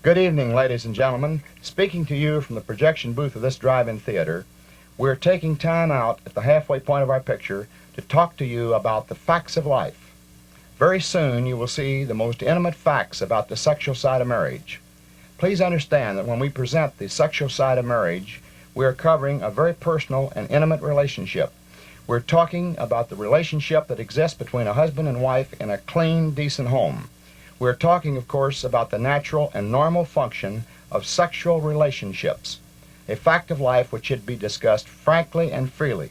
Good evening, ladies and gentlemen. Speaking to you from the projection booth of this drive-in theater, we're taking time out at the halfway point of our picture to talk to you about the facts of life. Very soon you will see the most intimate facts about the sexual side of marriage. Please understand that when we present the sexual side of marriage, we are covering a very personal and intimate relationship. We're talking about the relationship that exists between a husband and wife in a clean, decent home. We're talking, of course, about the natural and normal function of sexual relationships, a fact of life which should be discussed frankly and freely.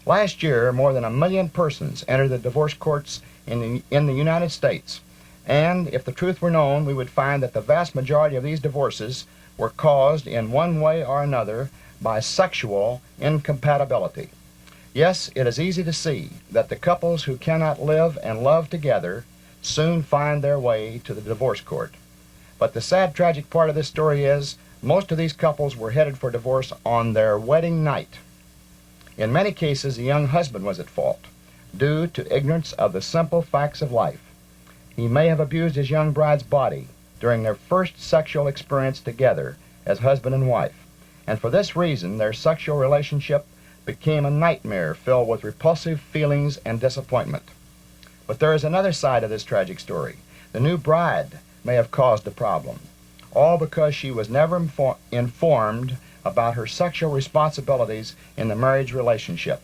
Last year, more than 1 million persons entered the divorce courts in the United States, and if the truth were known, we would find that the vast majority of these divorces were caused in one way or another by sexual incompatibility. Yes, it is easy to see that the couples who cannot live and love together soon find their way to the divorce court. But the sad, tragic part of this story is most of these couples were headed for divorce on their wedding night. In many cases, the young husband was at fault due to ignorance of the simple facts of life. He may have abused his young bride's body during their first sexual experience together as husband and wife, and for this reason their sexual relationship became a nightmare filled with repulsive feelings and disappointment. But there is another side of this tragic story. The new bride may have caused the problem, all because she was never informed about her sexual responsibilities in the marriage relationship.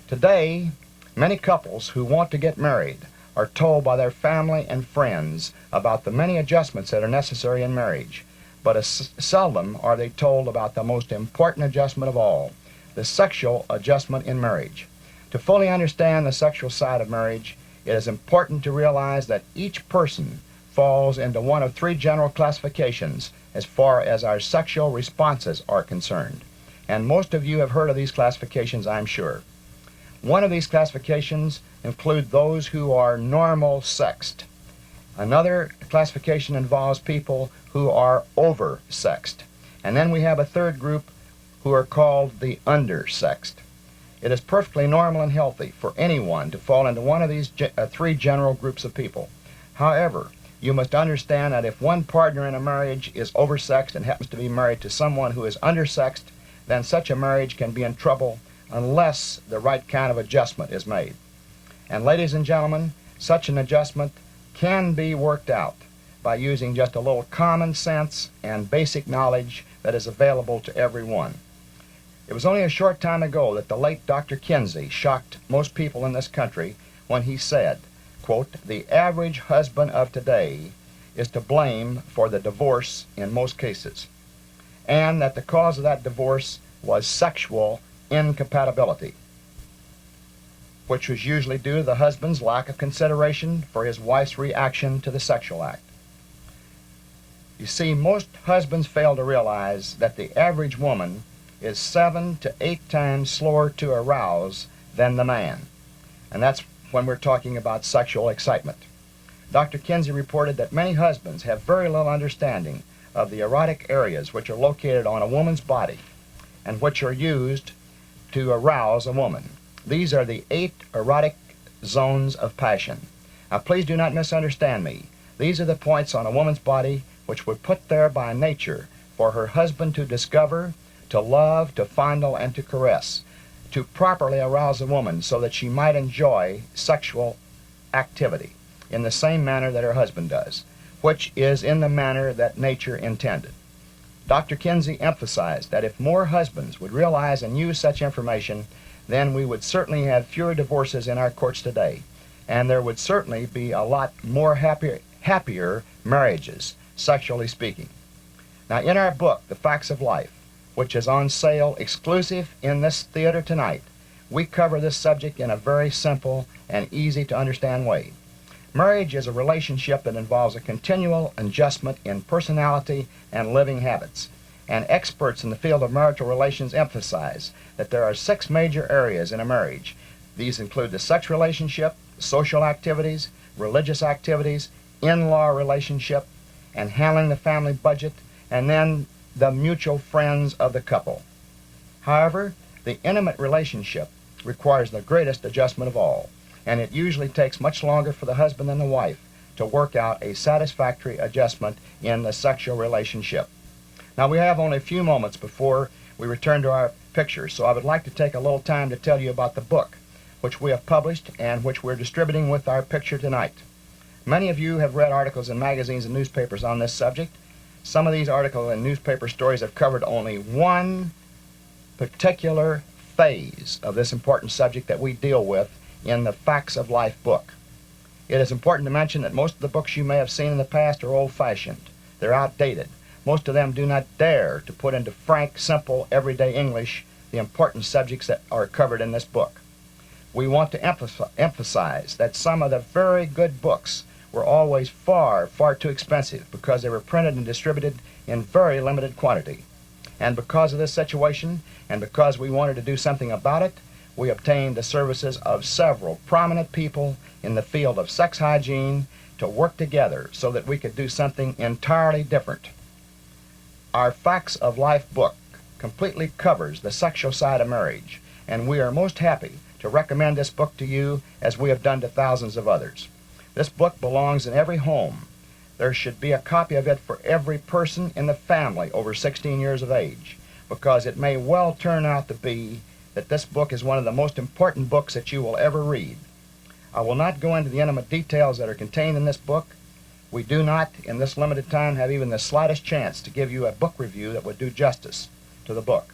Today, many couples who want to get married are told by their family and friends about the many adjustments that are necessary in marriage, but seldom are they told about the most important adjustment of all, the sexual adjustment in marriage. To fully understand the sexual side of marriage, it is important to realize that each person falls into one of 3 general classifications as far as our sexual responses are concerned. And most of you have heard of these classifications, I'm sure. One of these classifications include those who are normal sexed. Another classification involves people who are over-sexed. And then we have a third group who are called the under-sexed. It is perfectly normal and healthy for anyone to fall into one of these 3 general groups of people. However, you must understand that if one partner in a marriage is oversexed and happens to be married to someone who is undersexed, then such a marriage can be in trouble unless the right kind of adjustment is made. And ladies and gentlemen, such an adjustment can be worked out by using just a little common sense and basic knowledge that is available to everyone. It was only a short time ago that the late Dr. Kinsey shocked most people in this country when he said, quote, "The average husband of today is to blame for the divorce in most cases," and that the cause of that divorce was sexual incompatibility, which was usually due to the husband's lack of consideration for his wife's reaction to the sexual act. You see, most husbands fail to realize that the average woman is 7 to 8 times slower to arouse than the man. And that's when we're talking about sexual excitement. Dr. Kinsey reported that many husbands have very little understanding of the erotic areas which are located on a woman's body and which are used to arouse a woman. These are the 8 erotic zones of passion. Now please do not misunderstand me. These are the points on a woman's body which were put there by nature for her husband to discover, to love, to fondle, and to caress, to properly arouse a woman so that she might enjoy sexual activity in the same manner that her husband does, which is in the manner that nature intended. Dr. Kinsey emphasized that if more husbands would realize and use such information, then we would certainly have fewer divorces in our courts today, and there would certainly be a lot more happier marriages, sexually speaking. Now, in our book, The Facts of Life, which is on sale exclusive in this theater tonight, we cover this subject in a very simple and easy to understand way. Marriage is a relationship that involves a continual adjustment in personality and living habits. And experts in the field of marital relations emphasize that there are 6 major areas in a marriage. These include the sex relationship, social activities, religious activities, in-law relationship, and handling the family budget, and then the mutual friends of the couple. However, the intimate relationship requires the greatest adjustment of all, and it usually takes much longer for the husband and the wife to work out a satisfactory adjustment in the sexual relationship. Now, we have only a few moments before we return to our pictures, so I would like to take a little time to tell you about the book which we have published and which we're distributing with our picture tonight. Many of you have read articles in magazines and newspapers on this subject. Some of these articles and newspaper stories have covered only one particular phase of this important subject that we deal with in the Facts of Life book. It is important to mention that most of the books you may have seen in the past are old-fashioned. They're outdated. Most of them do not dare to put into frank, simple, everyday English the important subjects that are covered in this book. We want to emphasize that some of the very good books were always far, far too expensive because they were printed and distributed in very limited quantity. And because of this situation, and because we wanted to do something about it, we obtained the services of several prominent people in the field of sex hygiene to work together so that we could do something entirely different. Our Facts of Life book completely covers the sexual side of marriage, and we are most happy to recommend this book to you as we have done to thousands of others. This book belongs in every home. There should be a copy of it for every person in the family over 16 years of age, because it may well turn out to be that this book is one of the most important books that you will ever read. I will not go into the intimate details that are contained in this book. We do not, in this limited time, have even the slightest chance to give you a book review that would do justice to the book.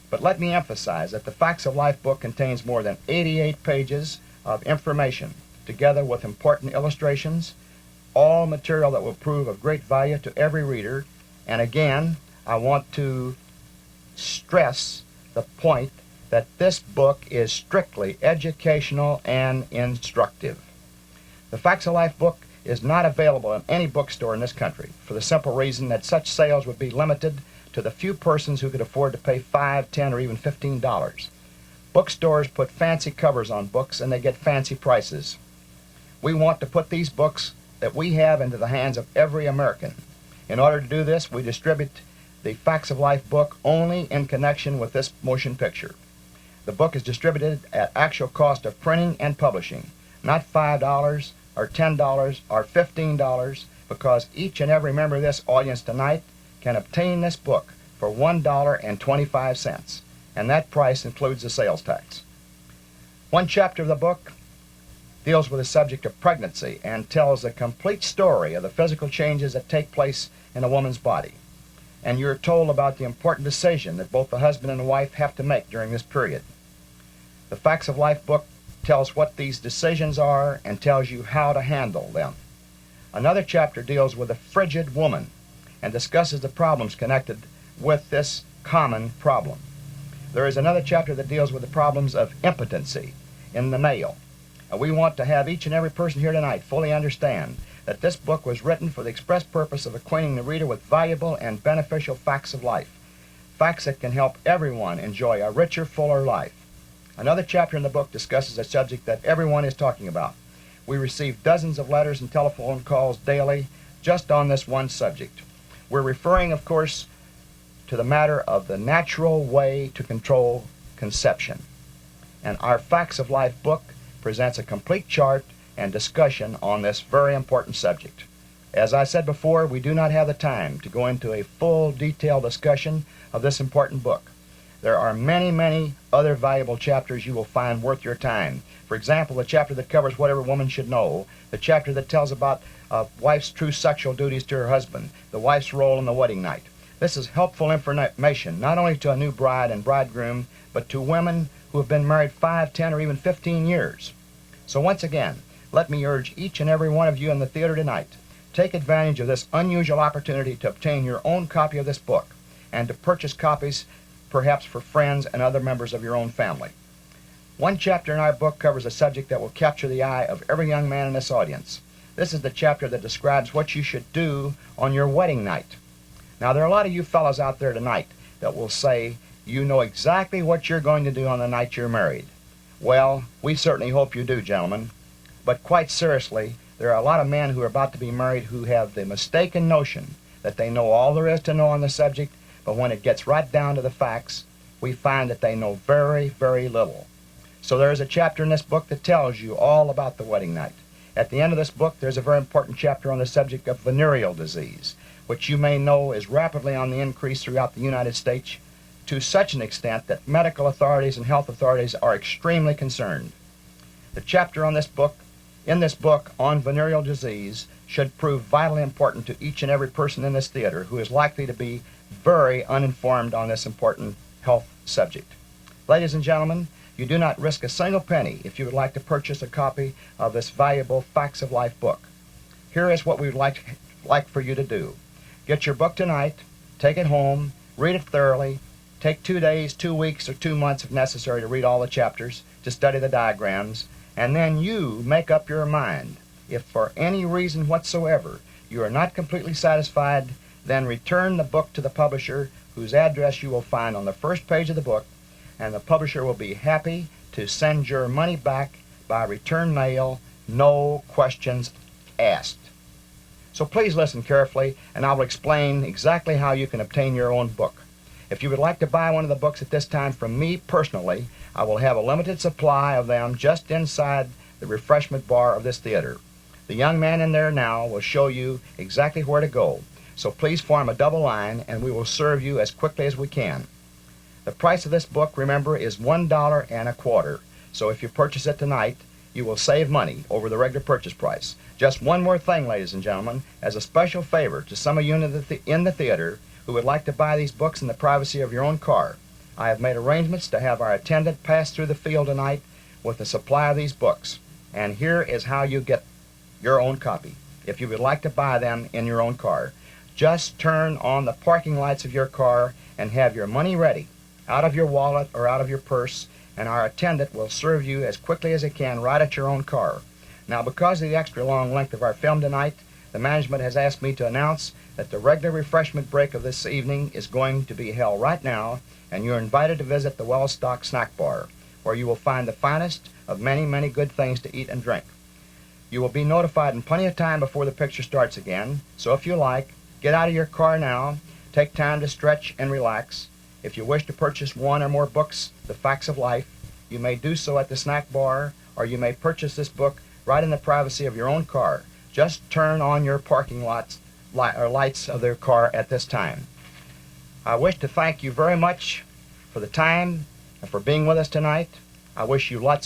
But let me emphasize that the Facts of Life book contains more than 88 pages of information, together with important illustrations, all material that will prove of great value to every reader. And again, I want to stress the point that this book is strictly educational and instructive. The Facts of Life book is not available in any bookstore in this country for the simple reason that such sales would be limited to the few persons who could afford to pay $5, $10, or even $15. Bookstores put fancy covers on books and they get fancy prices. We want to put these books that we have into the hands of every American. In order to do this, we distribute the Facts of Life book only in connection with this motion picture. The book is distributed at actual cost of printing and publishing, not $5 or $10 or $15, because each and every member of this audience tonight can obtain this book for $1.25, and that price includes the sales tax. One chapter of the book deals with the subject of pregnancy and tells the complete story of the physical changes that take place in a woman's body. And you're told about the important decision that both the husband and the wife have to make during this period. The Facts of Life book tells what these decisions are and tells you how to handle them. Another chapter deals with the frigid woman and discusses the problems connected with this common problem. There is another chapter that deals with the problems of impotency in the male. And we want to have each and every person here tonight fully understand that this book was written for the express purpose of acquainting the reader with valuable and beneficial facts of life, facts that can help everyone enjoy a richer, fuller life. Another chapter in the book discusses a subject that everyone is talking about. We receive dozens of letters and telephone calls daily just on this one subject. We're referring, of course, to the matter of the natural way to control conception. And our Facts of Life book presents a complete chart and discussion on this very important subject. As I said before, we do not have the time to go into a full, detailed discussion of this important book. There are many, many other valuable chapters you will find worth your time. For example, the chapter that covers what every woman should know, the chapter that tells about a wife's true sexual duties to her husband, the wife's role in the wedding night. This is helpful information not only to a new bride and bridegroom, but to women who have been married 5, 10, or even 15 years. So once again, let me urge each and every one of you in the theater tonight, take advantage of this unusual opportunity to obtain your own copy of this book and to purchase copies perhaps for friends and other members of your own family. One chapter in our book covers a subject that will capture the eye of every young man in this audience. This is the chapter that describes what you should do on your wedding night. Now, there are a lot of you fellows out there tonight that will say you know exactly what you're going to do on the night you're married. Well, we certainly hope you do, gentlemen. But quite seriously, there are a lot of men who are about to be married who have the mistaken notion that they know all there is to know on the subject, but when it gets right down to the facts, we find that they know very, very little. So there is a chapter in this book that tells you all about the wedding night. At the end of this book, there's a very important chapter on the subject of venereal disease, which you may know is rapidly on the increase throughout the United States to such an extent that medical authorities and health authorities are extremely concerned. The chapter on in this book on venereal disease should prove vitally important to each and every person in this theater who is likely to be very uninformed on this important health subject. Ladies and gentlemen, you do not risk a single penny if you would like to purchase a copy of this valuable Facts of Life book. Here is what we would like for you to do. Get your book tonight, take it home, read it thoroughly, take 2 days, 2 weeks, or 2 months if necessary to read all the chapters, to study the diagrams, and then you make up your mind. If for any reason whatsoever you are not completely satisfied, then return the book to the publisher, whose address you will find on the first page of the book, and the publisher will be happy to send your money back by return mail, no questions asked. So please listen carefully, and I will explain exactly how you can obtain your own book. If you would like to buy one of the books at this time from me personally, I will have a limited supply of them just inside the refreshment bar of this theater. The young man in there now will show you exactly where to go. So please form a double line, and we will serve you as quickly as we can. The price of this book, remember, is $1.25. So if you purchase it tonight, you will save money over the regular purchase price. Just one more thing, ladies and gentlemen, as a special favor to some of you in the theater who would like to buy these books in the privacy of your own car, I have made arrangements to have our attendant pass through the field tonight with a supply of these books. And here is how you get your own copy, if you would like to buy them in your own car. Just turn on the parking lights of your car and have your money ready, out of your wallet or out of your purse, and our attendant will serve you as quickly as he can right at your own car. Now, because of the extra long length of our film tonight, the management has asked me to announce that the regular refreshment break of this evening is going to be held right now, and you're invited to visit the well-stocked snack bar, where you will find the finest of many, many good things to eat and drink. You will be notified in plenty of time before the picture starts again, so if you like, get out of your car now, take time to stretch and relax. If you wish to purchase one or more books, The Facts of Life, you may do so at the snack bar, or you may purchase this book right in the privacy of your own car. Just turn on your parking lights of their car at this time. I wish to thank you very much for the time and for being with us tonight. I wish you lots